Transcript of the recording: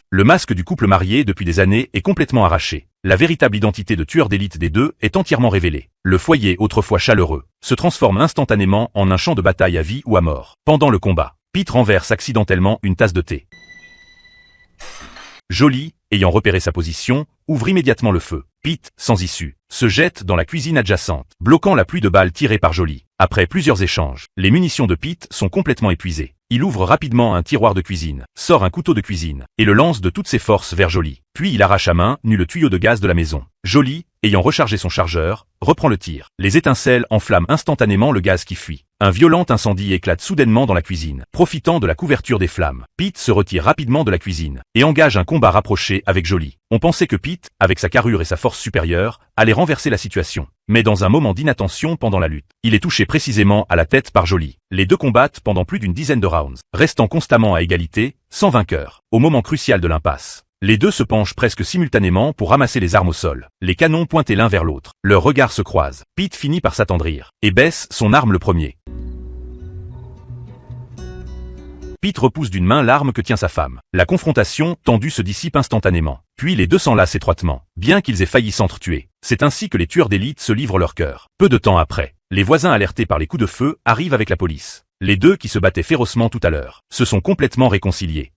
Le masque du couple marié depuis des années est complètement arraché. La véritable identité de tueur d'élite des deux est entièrement révélée. Le foyer, autrefois chaleureux, se transforme instantanément en un champ de bataille à vie ou à mort. Pendant le combat, Pete renverse accidentellement une tasse de thé. Jolie, ayant repéré sa position, ouvre immédiatement le feu. Pete, sans issue, se jette dans la cuisine adjacente, bloquant la pluie de balles tirées par Jolie. Après plusieurs échanges, les munitions de Pete sont complètement épuisées. Il ouvre rapidement un tiroir de cuisine, sort un couteau de cuisine, et le lance de toutes ses forces vers Jolie. Puis il arrache à main nue le tuyau de gaz de la maison. Jolie, ayant rechargé son chargeur, reprend le tir. Les étincelles enflamment instantanément le gaz qui fuit. Un violent incendie éclate soudainement dans la cuisine. Profitant de la couverture des flammes, Pete se retire rapidement de la cuisine et engage un combat rapproché avec Jolie. On pensait que Pete, avec sa carrure et sa force supérieure, allait renverser la situation. Mais dans un moment d'inattention pendant la lutte, il est touché précisément à la tête par Jolie. Les deux combattent pendant plus d'une dizaine de rounds, restant constamment à égalité, sans vainqueur. Au moment crucial de l'impasse, les deux se penchent presque simultanément pour ramasser les armes au sol, les canons pointés l'un vers l'autre. Leurs regards se croisent. Pete finit par s'attendrir et baisse son arme le premier. Pete repousse d'une main l'arme que tient sa femme. La confrontation tendue se dissipe instantanément. Puis les deux s'enlacent étroitement, bien qu'ils aient failli s'entretuer. C'est ainsi que les tueurs d'élite se livrent leur cœur. Peu de temps après, les voisins alertés par les coups de feu arrivent avec la police. Les deux qui se battaient férocement tout à l'heure se sont complètement réconciliés.